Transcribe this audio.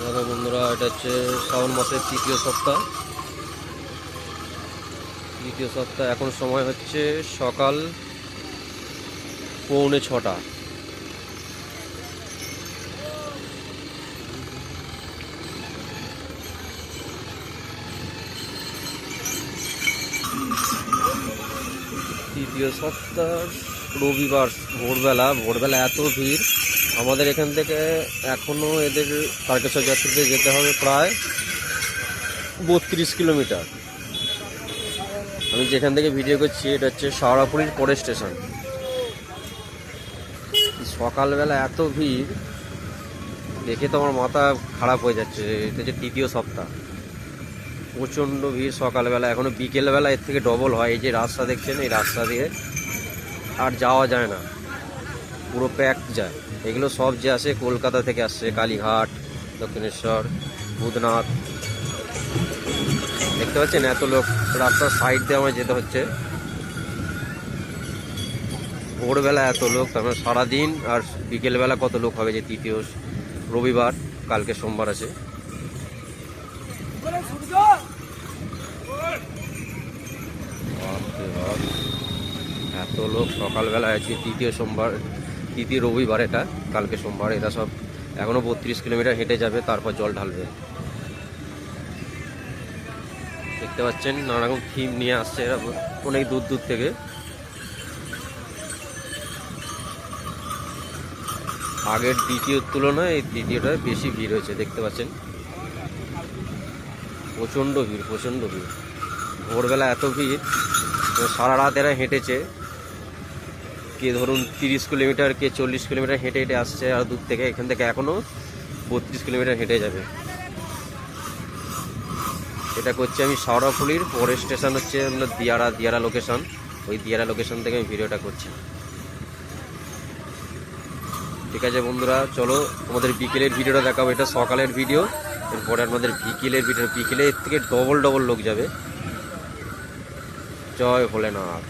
দেখো বন্ধুরা, এটা হচ্ছে শ্রাবণ মাসের তৃতীয় সপ্তাহ। এখন সময় হচ্ছে সকাল 5:45। তৃতীয় সপ্তাহ রবিবার ভোরবেলা এত ভিড়। আমাদের এখান থেকে এখনও এদের তারকেশ্বর যাত্রীতে যেতে হবে প্রায় 32 কিলোমিটার। আমি যেখান থেকে ভিডিও করছি এটা হচ্ছে শাওড়াফুলির পরের স্টেশন। সকালবেলা এত ভিড় দেখে তো আমার মাথা খারাপ হয়ে যাচ্ছে। এটা হচ্ছে তৃতীয় সপ্তাহ, প্রচণ্ড ভিড় সকালবেলা। এখনও বিকেলবেলা এর থেকে ডবল হয়। এই যে রাস্তা দেখছেন, এই রাস্তা দিয়ে আর যাওয়া যায় না, পুরো প্যাক যায়। এগুলো সব যে আসে কলকাতা থেকে আসছে, কালীঘাট, দক্ষিণেশ্বর, বুধনাথ। দেখতে পাচ্ছেন এত লোক, রাস্তার সাইড দিয়ে আমার যেতে হচ্ছে। ভোরবেলা এত লোক, তারপরে সারাদিন। আর বিকেলবেলা কত লোক হবে, যে তৃতীয় রবিবার, কালকে সোমবার আছে। এত লোক সকালবেলা আছে, তৃতীয় রবিবার, এটা কালকে সোমবার। এরা সব এখনো 32 কিলোমিটার হেঁটে যাবে, তারপর জল ঢালবে। দেখতে পাচ্ছেন নানা রকম থিম নিয়ে আসছে এরা অনেক দূর দূর থেকে। আগের দ্বিতীয়র তুলনায় এই তৃতীয়টায় বেশি ভিড় হয়েছে, দেখতে পাচ্ছেন। প্রচণ্ড ভিড়। ভোরবেলা এত ভিড়, সারা রাত এরা হেঁটেছে। কে ধরুন 30 কিলোমিটার, কে 40 কিলোমিটার হেঁটে হেঁটে আসছে আর দূর থেকে। এখান থেকে এখনও 32 কিলোমিটার হেঁটে যাবে। এটা করছি আমি শাওড়াফুলির পরের স্টেশন হচ্ছে দিয়ারা লোকেশন। ওই দিয়ারা লোকেশন থেকে আমি ভিডিওটা করছি। ঠিক আছে বন্ধুরা, চলো আমাদের বিকেলের ভিডিওটা দেখাবো। এটা সকালের ভিডিও, এরপরে আমাদের বিকেলের ভিডিও। বিকেলের থেকে ডবল লোক যাবে। জয় ভোলেনাথ।